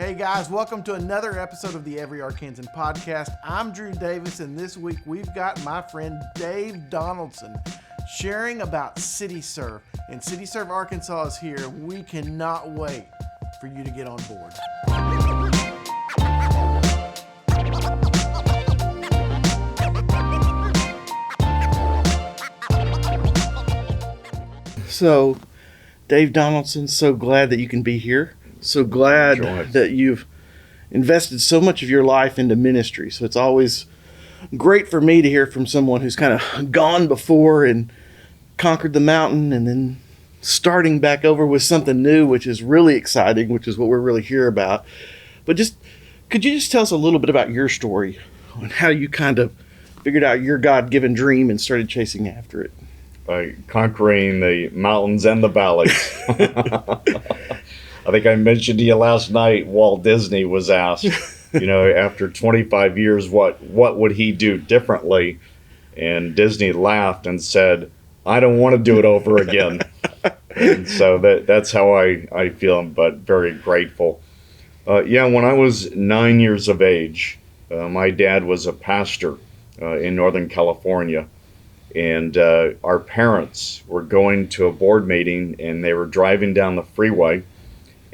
Hey guys, welcome to another episode of the Every Arkansan podcast. I'm Drew Davis, and this week we've got my friend Dave Donaldson sharing about CityServe. And CityServe Arkansas is here. We cannot wait for you to get on board. So, Dave Donaldson, so glad that you can be here. So glad that you've invested so much of your life into ministry. So it's always great for me to hear from someone who's kind of gone before and conquered the mountain and then starting back over with something new, which is really exciting, which is what we're really here about. But could you just tell us a little bit about your story and how you kind of figured out your God-given dream and started chasing after it? By conquering the mountains and the valleys. I think I mentioned to you last night, Walt Disney was asked, after 25 years, what would he do differently? And Disney laughed and said, I don't want to do it over again. And so that's how I feel, but very grateful. When I was 9 years of age, my dad was a pastor in Northern California. And our parents were going to a board meeting, and they were driving down the freeway,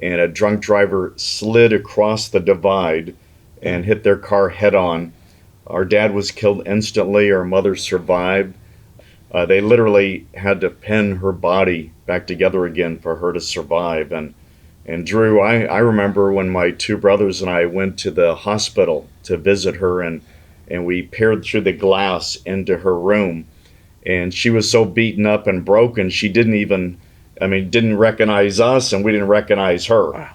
and a drunk driver slid across the divide and hit their car head on. Our dad was killed instantly. Our mother survived. They literally had to pin her body back together again for her to survive. And Drew, I remember when my two brothers and I went to the hospital to visit her, and we peered through the glass into her room. And she was so beaten up and broken, she didn't recognize us, and we didn't recognize her. Wow.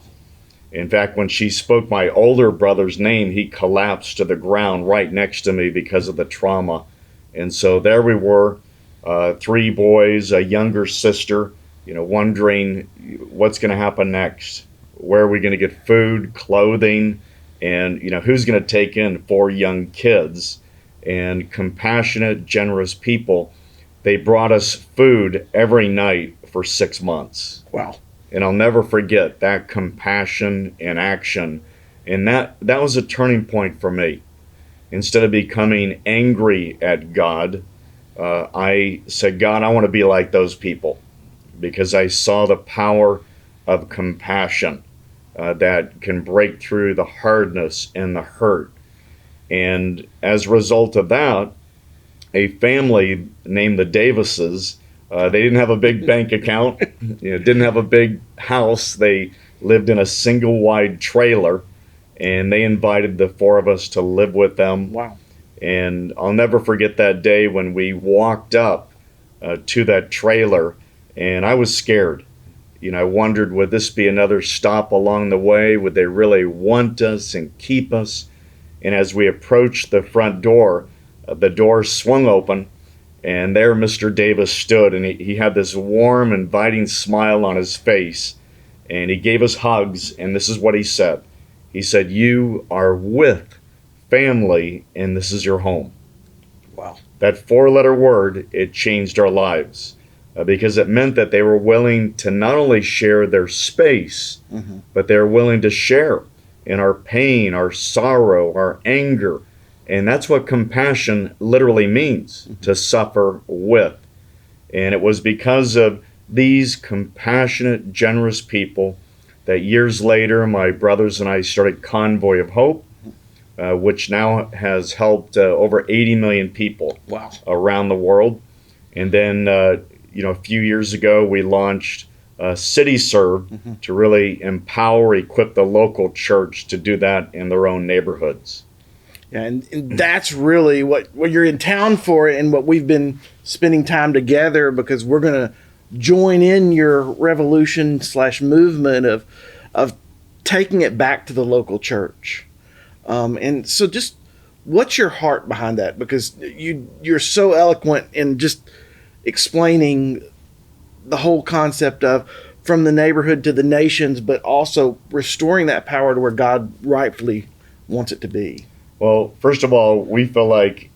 In fact, when she spoke my older brother's name, he collapsed to the ground right next to me because of the trauma. And so there we were, three boys, a younger sister, wondering what's going to happen next. Where are we going to get food, clothing, and, who's going to take in four young kids? And compassionate, generous people, they brought us food every night for 6 months. Wow. And I'll never forget that compassion in action. And that was a turning point for me. Instead of becoming angry at God, I said, God, I want to be like those people, because I saw the power of compassion that can break through the hardness and the hurt. And as a result of that, a family named the Davises, they didn't have a big bank account, didn't have a big house. They lived in a single wide trailer, and they invited the four of us to live with them. Wow. And I'll never forget that day when we walked up to that trailer, and I was scared. I wondered, would this be another stop along the way? Would they really want us and keep us? And as we approached the front door, the door swung open, and there Mr. Davis stood, and he had this warm, inviting smile on his face, and he gave us hugs, and this is what he said. He said, you are with family, and this is your home. Wow. That four-letter word, it changed our lives, because it meant that they were willing to not only share their space, but they were willing to share in our pain, our sorrow, our anger. And that's what compassion literally means, to suffer with. And it was because of these compassionate, generous people that years later, my brothers and I started Convoy of Hope, which now has helped over 80 million people around the world. And then, a few years ago, we launched CityServe to really empower, equip the local church to do that in their own neighborhoods. Yeah, and that's really what you're in town for, and what we've been spending time together, because we're going to join in your revolution / movement of taking it back to the local church. And so just what's your heart behind that? Because you're so eloquent in just explaining the whole concept of from the neighborhood to the nations, but also restoring that power to where God rightfully wants it to be. Well, first of all, we feel like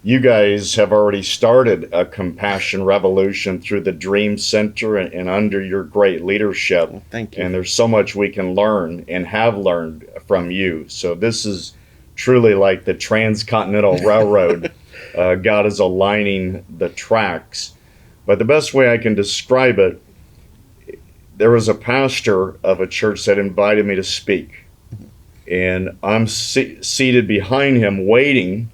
you guys have already started a compassion revolution through the Dream Center and under your great leadership. Well, thank you. And there's so much we can learn and have learned from you. So this is truly like the Transcontinental Railroad. God is aligning the tracks. But the best way I can describe it, there was a pastor of a church that invited me to speak. And I'm seated behind him waiting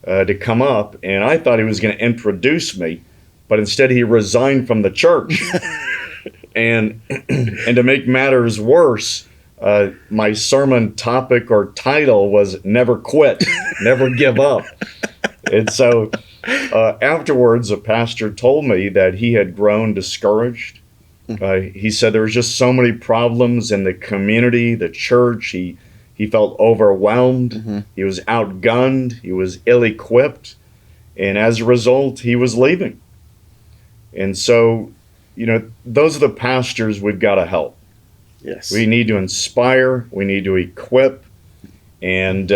to come up, and I thought he was going to introduce me, but instead he resigned from the church. and to make matters worse, my sermon topic or title was "Never Quit, Never Give Up." And so afterwards, a pastor told me that he had grown discouraged. He said there was just so many problems in the community, the church. He felt overwhelmed. Mm-hmm. He was outgunned. He was ill-equipped. And as a result, he was leaving. And so, those are the pastors we've got to help. Yes. We need to inspire. We need to equip. And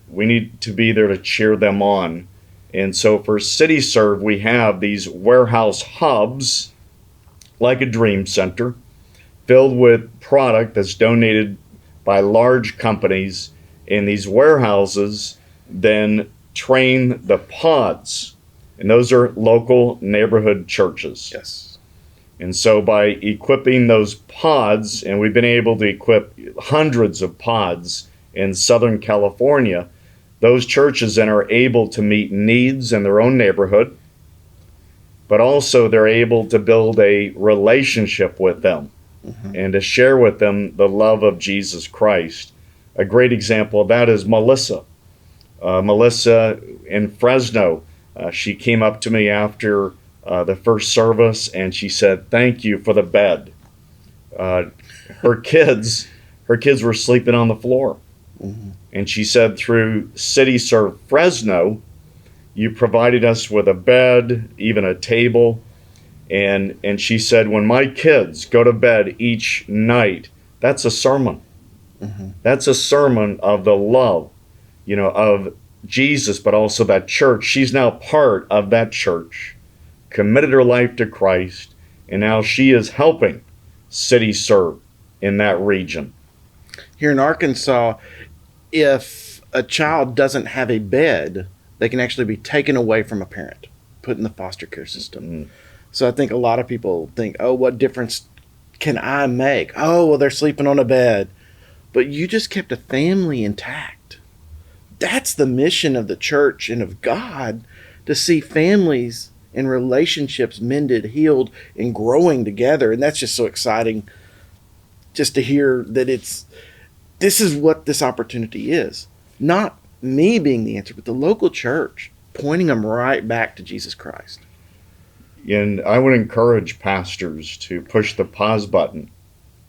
we need to be there to cheer them on. And so for CityServe, we have these warehouse hubs, like a Dream Center, filled with product that's donated by large companies, and these warehouses then train the pods, and those are local neighborhood churches. Yes. And so by equipping those pods, and we've been able to equip hundreds of pods in Southern California, those churches then are able to meet needs in their own neighborhood, but also they're able to build a relationship with them. Mm-hmm. And to share with them the love of Jesus Christ. A great example of that is Melissa. Melissa in Fresno, she came up to me after the first service and she said, "Thank you for the bed." Her kids were sleeping on the floor. Mm-hmm. And she said, through CityServe Fresno, you provided us with a bed, even a table. And she said, when my kids go to bed each night, that's a sermon. Mm-hmm. That's a sermon of the love, of Jesus, but also that church. She's now part of that church, committed her life to Christ, and now she is helping CityServe in that region. Here in Arkansas, if a child doesn't have a bed, they can actually be taken away from a parent, put in the foster care system. Mm-hmm. So I think a lot of people think, oh, what difference can I make? Oh, well, they're sleeping on a bed. But you just kept a family intact. That's the mission of the church and of God, to see families and relationships mended, healed, and growing together. And that's just so exciting just to hear that this is what this opportunity is. Not me being the answer, but the local church pointing them right back to Jesus Christ. And I would encourage pastors to push the pause button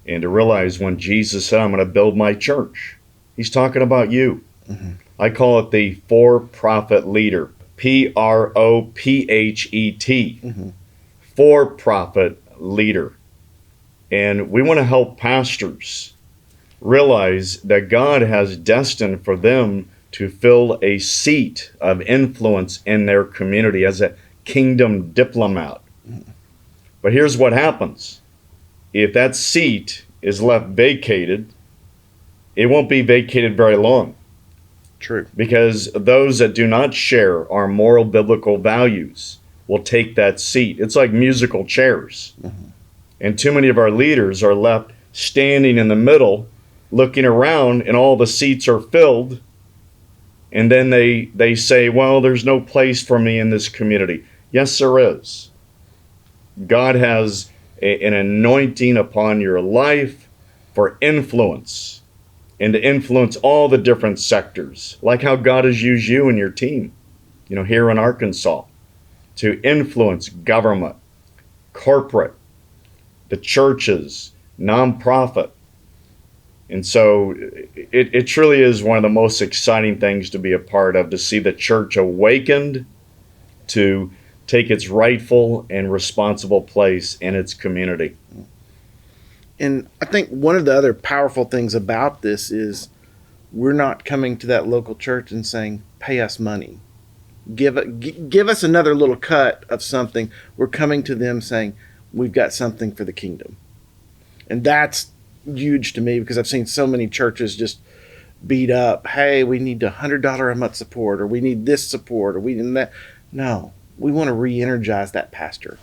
and to realize when Jesus said, "I'm going to build my church," he's talking about you. Mm-hmm. I call it the for-profit leader, Prophet, mm-hmm. For-profit leader. And we want to help pastors realize that God has destined for them to fill a seat of influence in their community as a kingdom diplomat. But here's what happens. If that seat is left vacated, it won't be vacated very long. True. Because those that do not share our moral biblical values will take that seat. It's like musical chairs. Mm-hmm. And too many of our leaders are left standing in the middle, looking around, and all the seats are filled. And then they say, well, there's no place for me in this community. Yes, there is. God has an anointing upon your life for influence, and to influence all the different sectors, like how God has used you and your team, here in Arkansas, to influence government, corporate, the churches, nonprofit. And so it truly is one of the most exciting things to be a part of, to see the church awakened to take its rightful and responsible place in its community. And I think one of the other powerful things about this is we're not coming to that local church and saying, pay us money. give us another little cut of something. We're coming to them saying, we've got something for the kingdom. And that's huge to me, because I've seen so many churches just beat up. Hey, we need $100 a month support, or we need this support, or we need that. No, we want to re-energize that pastor,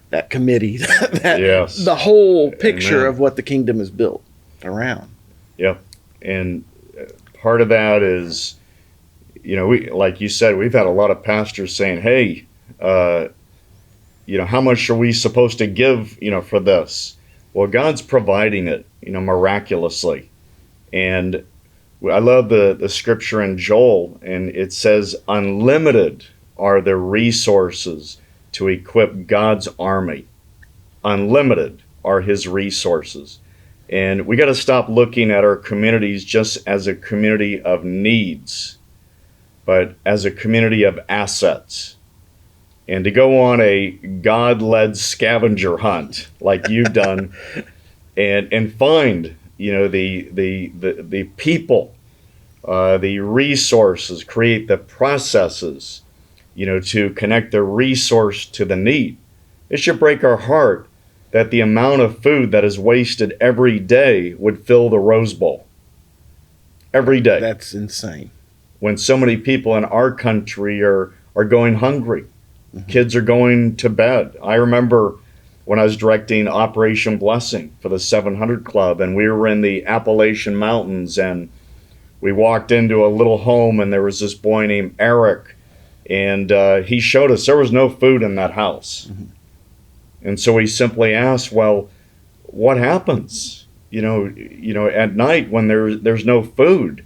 that committee, the whole picture of what the kingdom is built around. Yep. And part of that is, we, like you said, we've had a lot of pastors saying, hey, how much are we supposed to give, for this? Well, God's providing it, miraculously. And I love the scripture in Joel, and it says, unlimited are the resources to equip God's army. Unlimited are his resources. And we got to stop looking at our communities just as a community of needs, but as a community of assets. And to go on a God-led scavenger hunt like you've done, and find the people, the resources, create the processes, to connect the resource to the need. It should break our heart that the amount of food that is wasted every day would fill the Rose Bowl. Every day. That's insane. When so many people in our country are going hungry. Mm-hmm. Kids are going to bed. I remember when I was directing Operation Blessing for the 700 Club, and we were in the Appalachian Mountains, and we walked into a little home, and there was this boy named Eric, and he showed us there was no food in that house. Mm-hmm. And so we simply asked, well, what happens, at night when there's no food?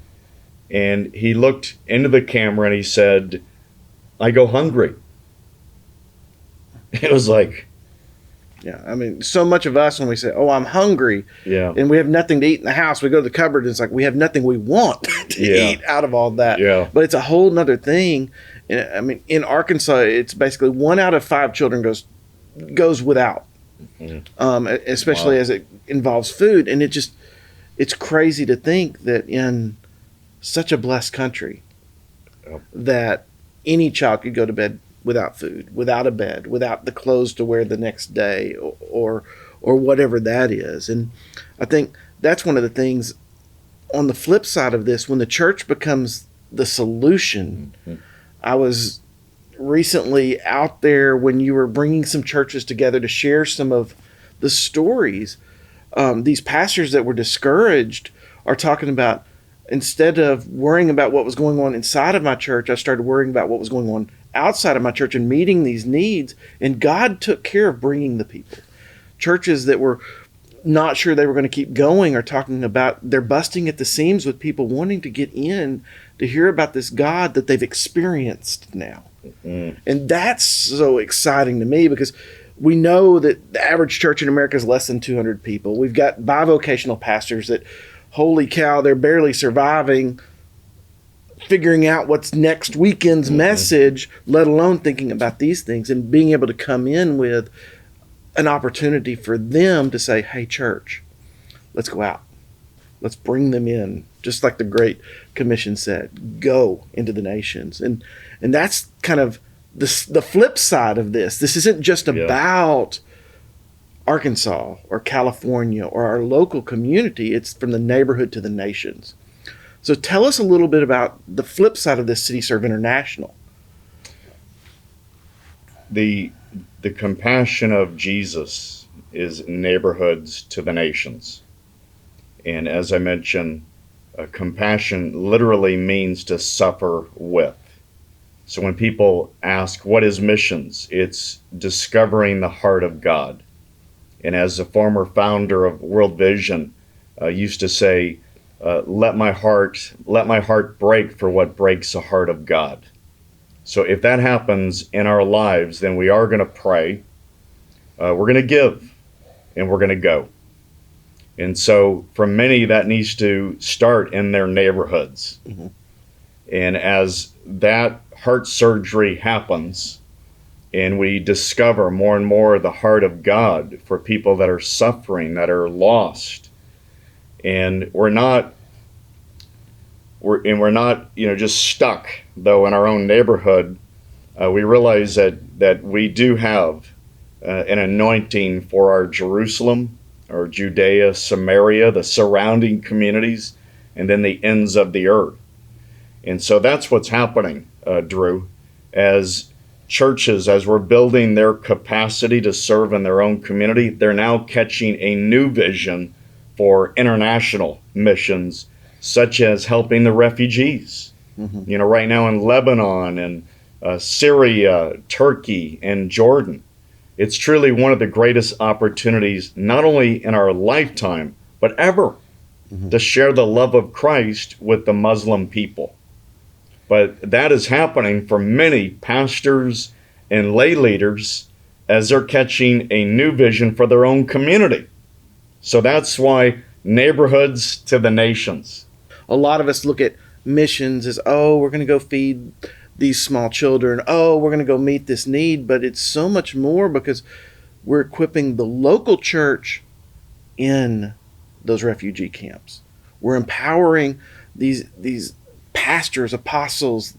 And he looked into the camera and he said, I go hungry. It was like, yeah, I mean, so much of us, when we say, oh, I'm hungry, yeah, and we have nothing to eat in the house, we go to the cupboard and it's like we have nothing we want to eat out of all that. Yeah. But it's a whole nother thing. I mean, in Arkansas, it's basically 1 out of 5 children goes without, especially as it involves food. And it's crazy to think that in such a blessed country that any child could go to bed without food, without a bed, without the clothes to wear the next day, or whatever that is. And I think that's one of the things on the flip side of this, when the church becomes the solution. Mm-hmm. I was recently out there when you were bringing some churches together to share some of the stories. These pastors that were discouraged are talking about, instead of worrying about what was going on inside of my church, I started worrying about what was going on outside of my church and meeting these needs. And God took care of bringing the people. Churches that were not sure they were going to keep going are talking about they're busting at the seams with people wanting to get in to hear about this God that they've experienced now. Mm-hmm. And that's so exciting to me, because we know that the average church in America is less than 200 people. We've got bivocational pastors that, holy cow, they're barely surviving, figuring out what's next weekend's message, let alone thinking about these things, and being able to come in with an opportunity for them to say, hey, church, let's go out. Let's bring them in. Just like the Great Commission said, go into the nations. And that's kind of the flip side of this. This isn't just about Arkansas or California or our local community. It's from the neighborhood to the nations. So tell us a little bit about the flip side of this CityServe International. The compassion of Jesus is neighborhoods to the nations. And as I mentioned, compassion literally means to suffer with. So when people ask, what is missions? It's discovering the heart of God. And as the former founder of World Vision used to say, let my heart break for what breaks the heart of God. So if that happens in our lives, then we are going to pray, we're going to give, and we're going to go. And so for many, that needs to start in their neighborhoods. Mm-hmm. And as that heart surgery happens, and we discover more and more the heart of God for people that are suffering, that are lost, and we're not just stuck though in our own neighborhood, we realize that we do have an anointing for our Jerusalem, or Judea, Samaria, the surrounding communities, and then the ends of the earth. And so that's what's happening, Drew, as churches, as we're building their capacity to serve in their own community, they're now catching a new vision for international missions, such as helping the refugees. Mm-hmm. Right now in Lebanon and Syria, Turkey, and Jordan. It's truly one of the greatest opportunities, not only in our lifetime, but ever, mm-hmm. to share the love of Christ with the Muslim people. But that is happening for many pastors and lay leaders as they're catching a new vision for their own community. So that's why neighborhoods to the nations. A lot of us look at missions as, oh, we're going to go feed these small children. Oh, we're going to go meet this need. But it's so much more, because we're equipping the local church in those refugee camps. We're empowering these pastors, apostles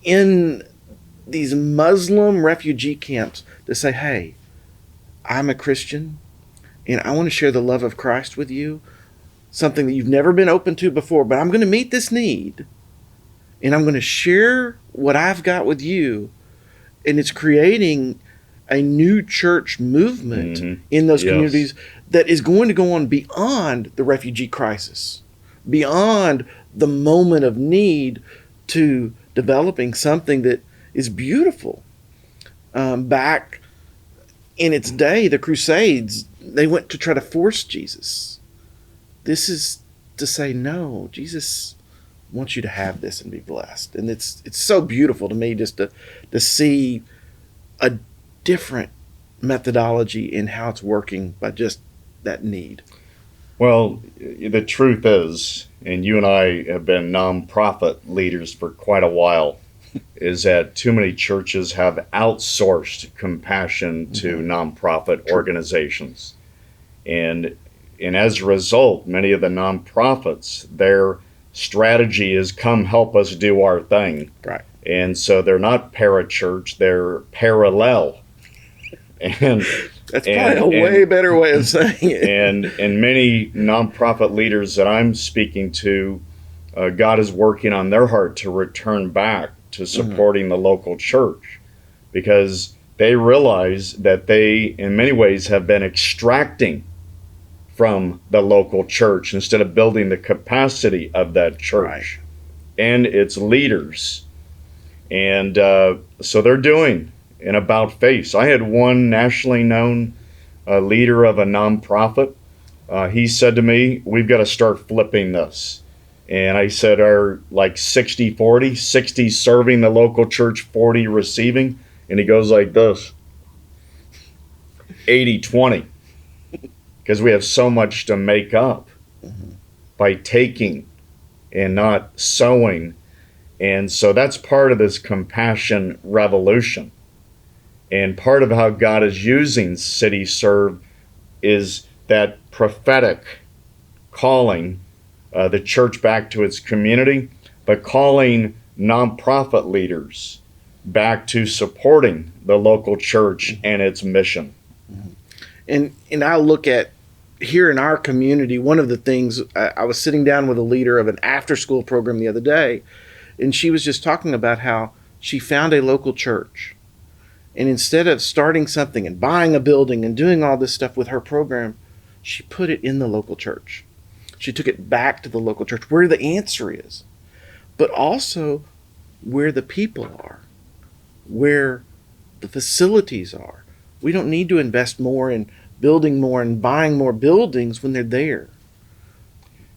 in these Muslim refugee camps to say, hey, I'm a Christian and I want to share the love of Christ with you, something that you've never been open to before, but I'm going to meet this need and I'm going to share what I've got with you. And it's creating a new church movement, mm-hmm. in those communities that is going to go on beyond the refugee crisis, beyond the moment of need, to developing something that is beautiful. Back in its day, the Crusades, they went to try to force Jesus. This is to say, no, Jesus wants you to have this and be blessed. And it's so beautiful to me just to see a different methodology in how it's working by just that need. Well, the truth is, and you and I have been nonprofit leaders for quite a while, is that too many churches have outsourced compassion to nonprofit organizations. And as a result, many of the nonprofits, their strategy is come help us do our thing. Right. And so they're not parachurch, they're parallel. And that's probably a way better way of saying it. And many nonprofit leaders that I'm speaking to, God is working on their heart to return back to supporting the local church, because they realize that they, in many ways, have been extracting from the local church instead of building the capacity of that church and its leaders. And so they're doing an about face. I had one nationally known leader of a nonprofit. He said to me, we've got to start flipping this. And I said, are like 60-40, 60 serving the local church, 40 receiving? And he goes like this, 80-20. Because we have so much to make up by taking and not sowing. And so that's part of this compassion revolution. And part of how God is using CityServe is that prophetic calling the church back to its community, but calling nonprofit leaders back to supporting the local church and its mission. And I look at here in our community, one of the things, I was sitting down with a leader of an after-school program the other day, and she was just talking about how she found a local church. And instead of starting something and buying a building and doing all this stuff with her program, she put it in the local church. She took it back to the local church where the answer is, but also where the people are, where the facilities are. We don't need to invest more in building more and buying more buildings when they're there.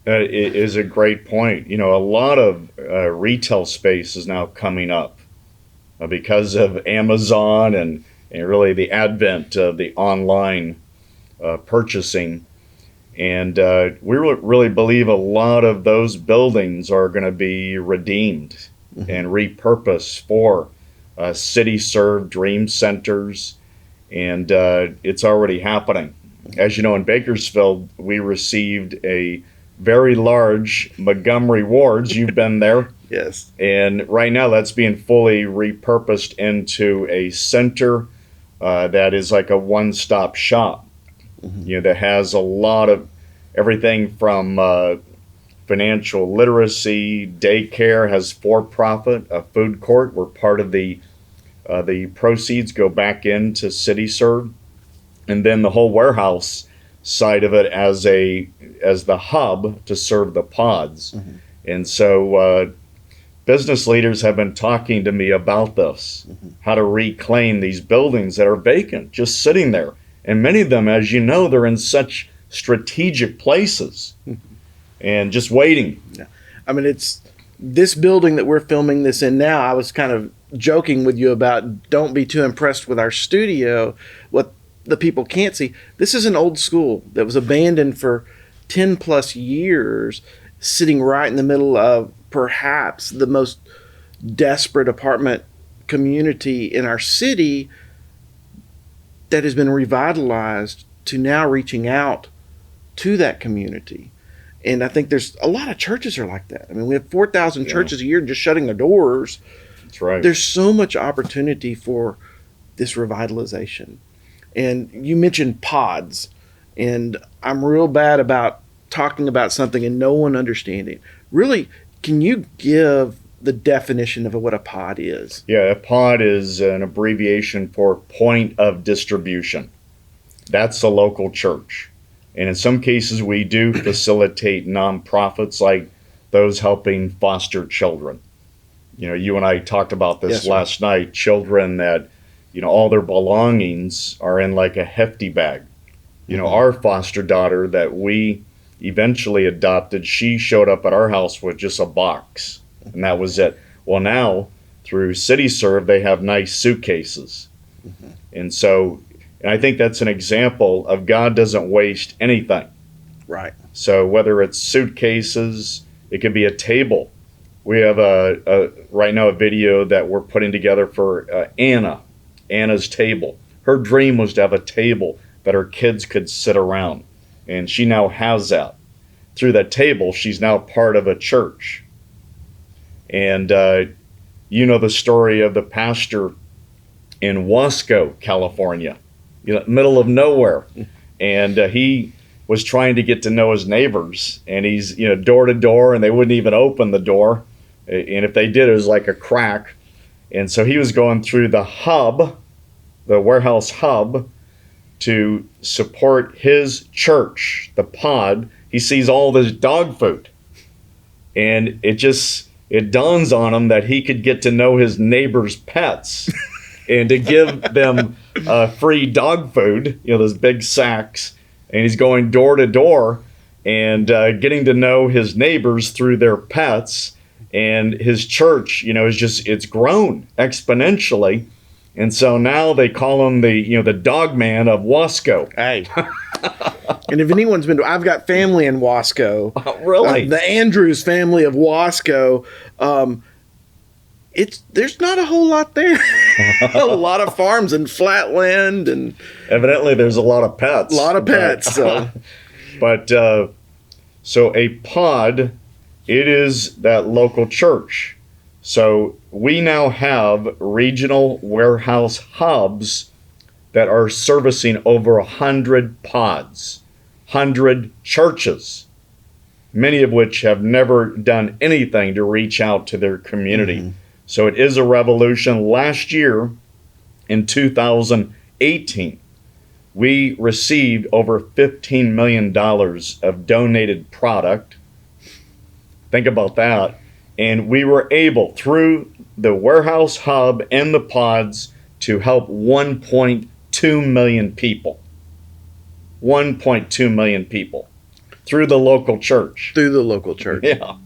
That is a great point. A lot of retail space is now coming up because of Amazon and really the advent of the online purchasing. And we really believe a lot of those buildings are going to be redeemed and repurposed for CityServe Dream Centers. And it's already happening. As you know, in Bakersfield, we received a very large Montgomery Wards. You've been there. Yes. And right now that's being fully repurposed into a center that is like a one-stop shop, that has a lot of everything from financial literacy, daycare, has for-profit, a food court where part of the proceeds go back into CityServe, and then the whole warehouse side of it as the hub to serve the pods. And so business leaders have been talking to me about this, how to reclaim these buildings that are vacant, just sitting there. And many of them, as you know, they're in such strategic places and just waiting. Yeah. I mean, it's this building that we're filming this in now. I was kind of joking with you about don't be too impressed with our studio. What the people can't see, this is an old school that was abandoned for 10 plus years, sitting right in the middle of perhaps the most desperate apartment community in our city that has been revitalized to now reaching out to that community. And I think there's a lot of churches are like that. I mean, we have 4,000 churches a year just shutting their doors. That's right. There's so much opportunity for this revitalization. And you mentioned pods, and I'm real bad about talking about something and no one understanding. Really, can you give the definition of what a pod is? Yeah, a pod is an abbreviation for point of distribution. That's a local church. And in some cases, we do facilitate nonprofits like those helping foster children. You and I talked about this last night, children that, all their belongings are in like a hefty bag. Our foster daughter that we eventually adopted, she showed up at our house with just a box, and that was it. Well, now through CityServe, they have nice suitcases. And I think that's an example of God doesn't waste anything. Right. So whether it's suitcases, it could be a table. We have right now a video that we're putting together for Anna's table. Her dream was to have a table that her kids could sit around. And she now has that. Through that table, she's now part of a church. And the story of the pastor in Wasco, California, middle of nowhere. And he was trying to get to know his neighbors. And he's, door to door, and they wouldn't even open the door. And if they did, it was like a crack. And so he was going through the hub, the warehouse hub, to support his church, the pod. He sees all this dog food. And it dawns on him that he could get to know his neighbor's pets and to give them free dog food, those big sacks. And he's going door to door and getting to know his neighbors through their pets. And his church, it's grown exponentially. And so now they call him the dog man of Wasco. Hey. And if anyone's I've got family in Wasco. Really? The Andrews family of Wasco. There's not a whole lot there. A lot of farms and flat land, and evidently there's a lot of pets. A lot of pets. So a pod, it is that local church. So we now have regional warehouse hubs that are servicing over 100 pods, 100 churches, many of which have never done anything to reach out to their community. So it is a revolution. Last year, in 2018, we received over $15 million of donated product. Think about that. And we were able, through the warehouse hub and the pods, to help 1.2 million people. 1.2 million people through the local church. Through the local church. Yeah.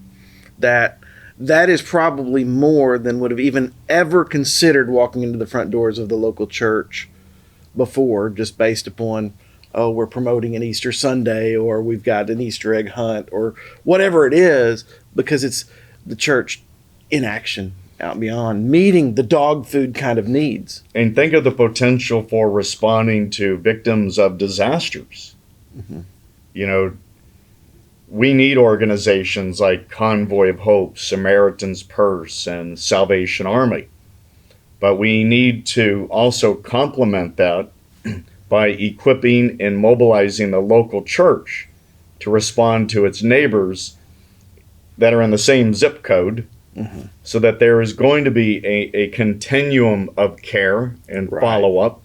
That is probably more than would have even ever considered walking into the front doors of the local church before, just based upon, we're promoting an Easter Sunday, or we've got an Easter egg hunt, or whatever it is, because it's the church in action out beyond meeting the dog food kind of needs. And think of the potential for responding to victims of disasters. we need organizations like Convoy of Hope, Samaritan's Purse, and Salvation Army. But we need to also complement that by equipping and mobilizing the local church to respond to its neighbors that are in the same zip code, so that there is going to be a continuum of care and follow-up.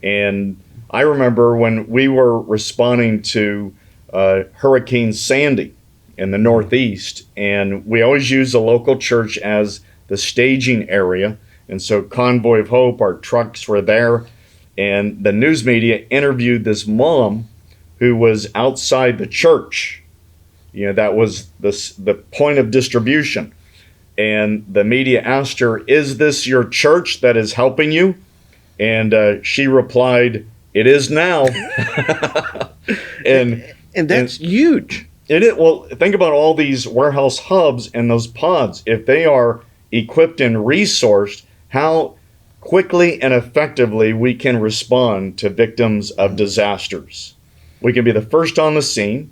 And I remember when we were responding to Hurricane Sandy in the Northeast, and we always use the local church as the staging area. And so Convoy of Hope, our trucks were there, and the news media interviewed this mom who was outside the church. You know, that was the point of distribution. And the media asked her, "Is this your church that is helping you?" And she replied, "It is now." and that's huge. It is. Well, think about all these warehouse hubs and those pods. If they are equipped and resourced, how quickly and effectively we can respond to victims of disasters. We can be the first on the scene,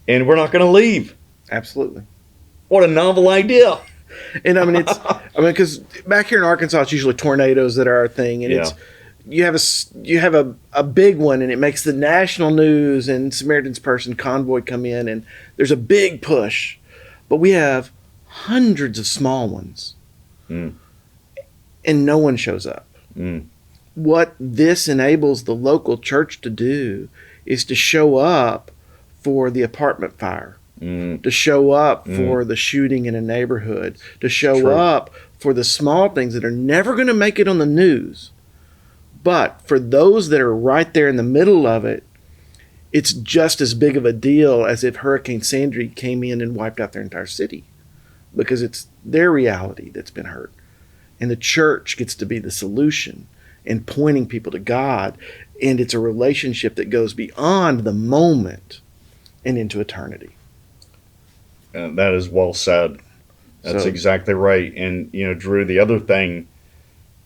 and we're not going to leave. Absolutely. What a novel idea. And I mean, because back here in Arkansas, it's usually tornadoes that are our thing. And it's, you have a big one, and it makes the national news, and Samaritan's Purse and Convoy come in, and there's a big push. But we have hundreds of small ones, and no one shows up. What this enables the local church to do is to show up for the apartment fire, to show up for the shooting in a neighborhood, to show up for the small things that are never going to make it on the news. But for those that are right there in the middle of it, it's just as big of a deal as if Hurricane Sandy came in and wiped out their entire city, because it's their reality that's been hurt. And the church gets to be the solution and pointing people to God. And it's a relationship that goes beyond the moment and into eternity. That is well said. That's exactly right. And, you know, Drew, the other thing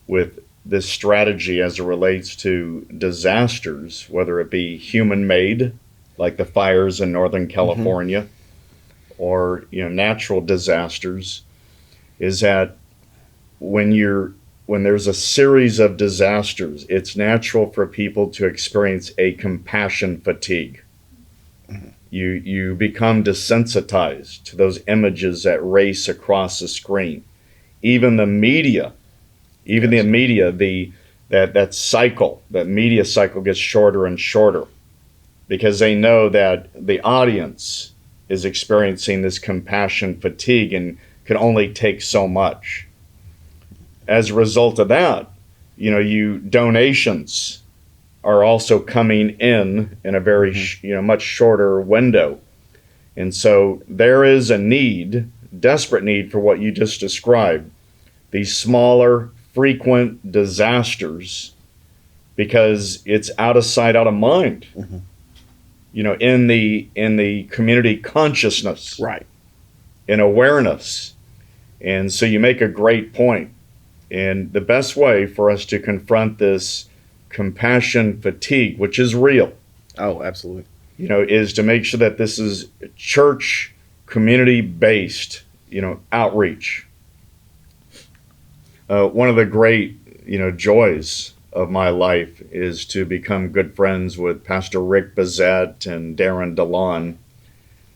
with this strategy as it relates to disasters, whether it be human-made, like the fires in Northern California, or, you know, natural disasters, is that when there's a series of disasters, it's natural for people to experience a compassion fatigue. You become desensitized to those images that race across the screen. Even the media, that cycle, that media cycle gets shorter and shorter, because they know that the audience is experiencing this compassion fatigue and can only take so much. As a result of that, you know, donations are also coming in a very much shorter window. And so there is a need, desperate need, for what you just described, these smaller, frequent disasters, because it's out of sight, out of mind. You know, in the community consciousness, in awareness. And so you make a great point. And the best way for us to confront this compassion fatigue, which is real. Oh, absolutely. You know, is to make sure that this is church community-based, you know, outreach. One of the great, you know, joys of my life is to become good friends with Pastor Rick Bazette and Darren DeLon.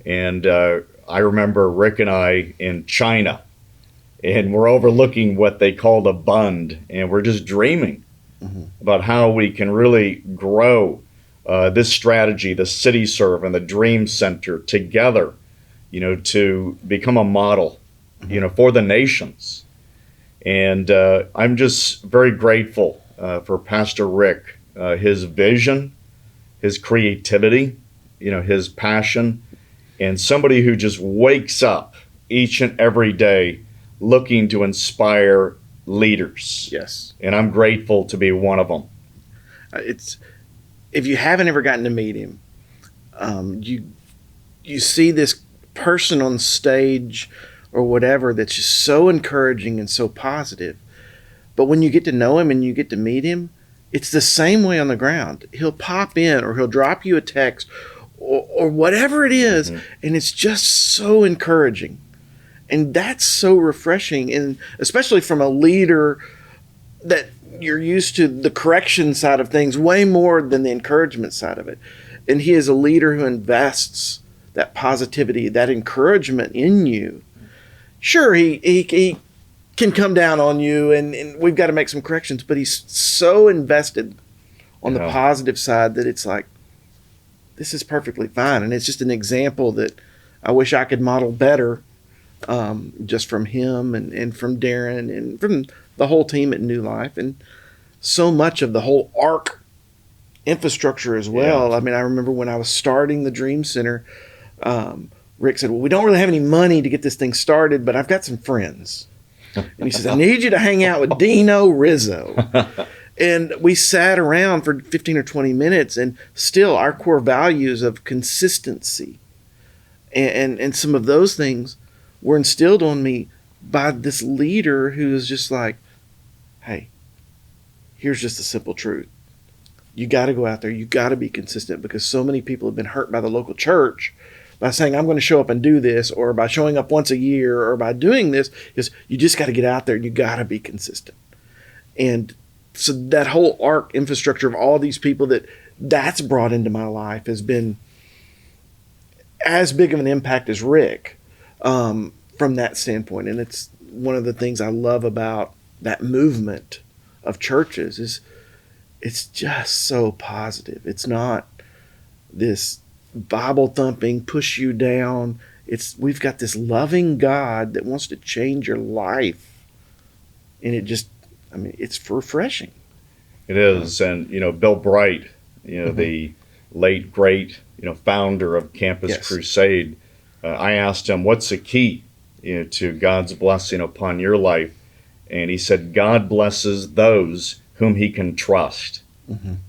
And I remember Rick and I in China, and we're overlooking what they call the Bund, and we're just dreaming about how we can really grow this strategy, the CityServe and the Dream Center together, you know, to become a model, you know, for the nations. And I'm just very grateful for Pastor Rick, his vision, his creativity, you know, his passion, and somebody who just wakes up each and every day looking to inspire leaders. Yes. And I'm grateful to be one of them. If you haven't ever gotten to meet him, you see this person on stage or whatever that's just so encouraging and so positive. But when you get to know him and you get to meet him, it's the same way on the ground. He'll pop in, or he'll drop you a text, or whatever it is. And it's just so encouraging. And that's so refreshing, and especially from a leader that you're used to the correction side of things way more than the encouragement side of it. And he is a leader who invests that positivity, that encouragement in you. Sure, he can come down on you, and we've got to make some corrections, but he's so invested on the positive side that it's like, this is perfectly fine. And it's just an example that I wish I could model better, just from him and from Darren and from the whole team at New Life, and so much of the whole ARC infrastructure as well. Yeah. I mean, I remember when I was starting the Dream Center, Rick said, well, we don't really have any money to get this thing started, but I've got some friends. And he says, I need you to hang out with Dino Rizzo. And we sat around for 15 or 20 minutes, and still our core values of consistency and some of those things were instilled on me by this leader who is just like, hey, here's just the simple truth. You got to go out there. You got to be consistent, because so many people have been hurt by the local church by saying, I'm going to show up and do this, or by showing up once a year, or by doing this. Is you just got to get out there and you got to be consistent. And so that whole ARC infrastructure of all these people that's brought into my life has been as big of an impact as Rick, from that standpoint. And it's one of the things I love about that movement of churches is it's just so positive. It's not this Bible thumping, push you down. We've got this loving God that wants to change your life. And it's refreshing. It is. And, Bill Bright, the late, great, founder of Campus Crusade, I asked him, what's the key, to God's blessing upon your life? And he said, God blesses those whom he can trust.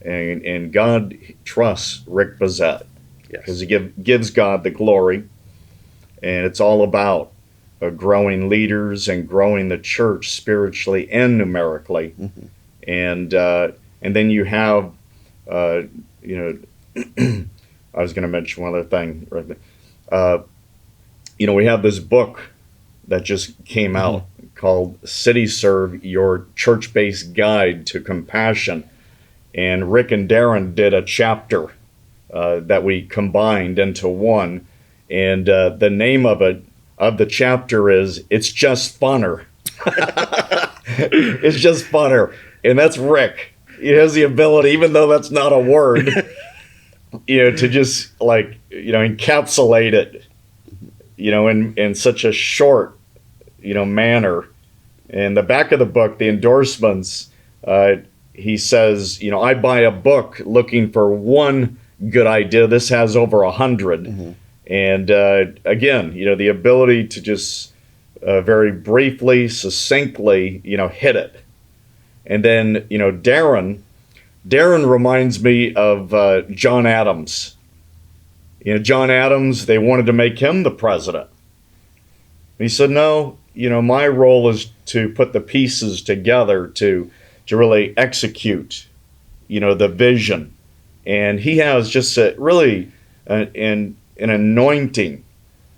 And God trusts Rick Bazette, because he gives God the glory. And it's all about growing leaders and growing the church spiritually and numerically. And then you have, I was going to mention one other thing. We have this book that just came out called CityServe, Your Church-Based Guide to Compassion. And Rick and Darren did a chapter that we combined into one. And the name of the chapter is It's Just Funner. It's just funner. And that's Rick. He has the ability, even though that's not a word, to just encapsulate it, in such a short, manner. In the back of the book, the endorsements, he says, I buy a book looking for one good idea. This has over 100. And again, the ability to just very briefly, succinctly, hit it. And then, Darren reminds me of John Adams. John Adams, they wanted to make him the president. And he said, no, my role is to put the pieces together to really execute, the vision. And he has just really an anointing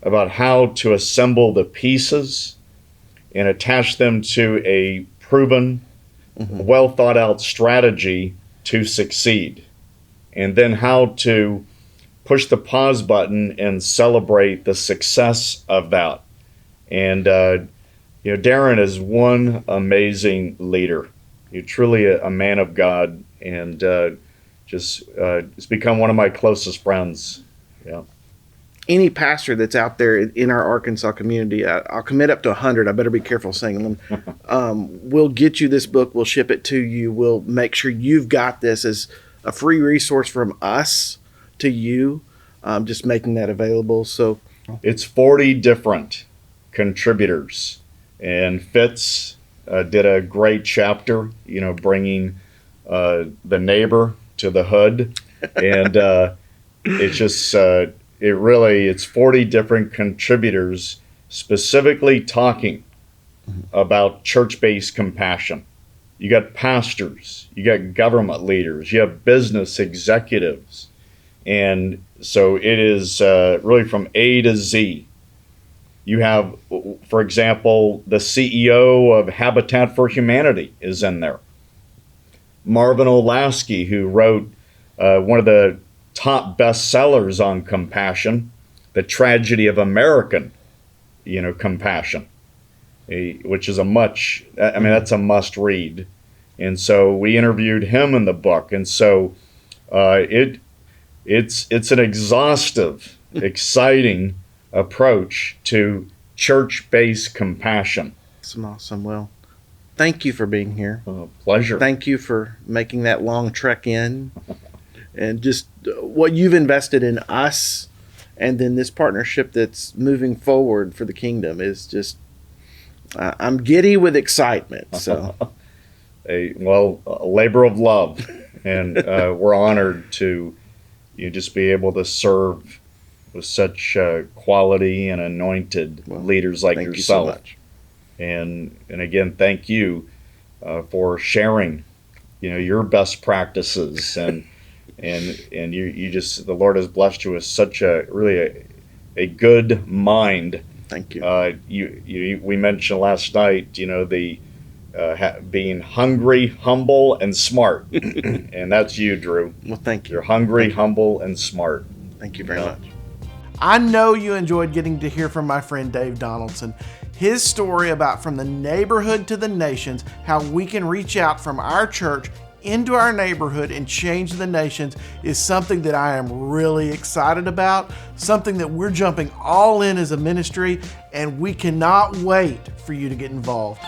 about how to assemble the pieces and attach them to a proven, well thought out strategy to succeed. And then how to push the pause button and celebrate the success of that. And, Darren is one amazing leader. He's truly a man of God, and it's become one of my closest friends. Yeah. Any pastor that's out there in our Arkansas community, I'll commit up to 100. I better be careful saying them. We'll get you this book. We'll ship it to you. We'll make sure you've got this as a free resource from us to you. Just making that available. So it's 40 different contributors, and Fitz did a great chapter, bringing the neighbor to the hood, and it's just it's 40 different contributors specifically talking about church-based compassion. You got pastors, you got government leaders, you have business executives, And so it is really from A to Z. You have, for example, the CEO of Habitat for Humanity is in there. Marvin Olasky, who wrote one of the top bestsellers on compassion, The Tragedy of American, compassion, which is that's a must read. And so we interviewed him in the book. And so it's an exhaustive, exciting approach to church-based compassion. Awesome. Well, thank you for being here. Pleasure. Thank you for making that long trek in, and just what you've invested in us, and then this partnership that's moving forward for the kingdom is just, I'm giddy with excitement. So, a labor of love, and we're honored to just be able to serve with such quality and anointed leaders like yourself. You so much. And again, thank you for sharing, your best practices, and you just, the Lord has blessed you with such a good mind. Thank you. We mentioned last night, the being hungry, humble, and smart, and that's you, Drew. Well, thank you. You're hungry, humble, and smart. Thank you very much. I know you enjoyed getting to hear from my friend Dave Donaldson. His story about from the neighborhood to the nations, how we can reach out from our church into our neighborhood and change the nations, is something that I am really excited about, something that we're jumping all in as a ministry, and we cannot wait for you to get involved.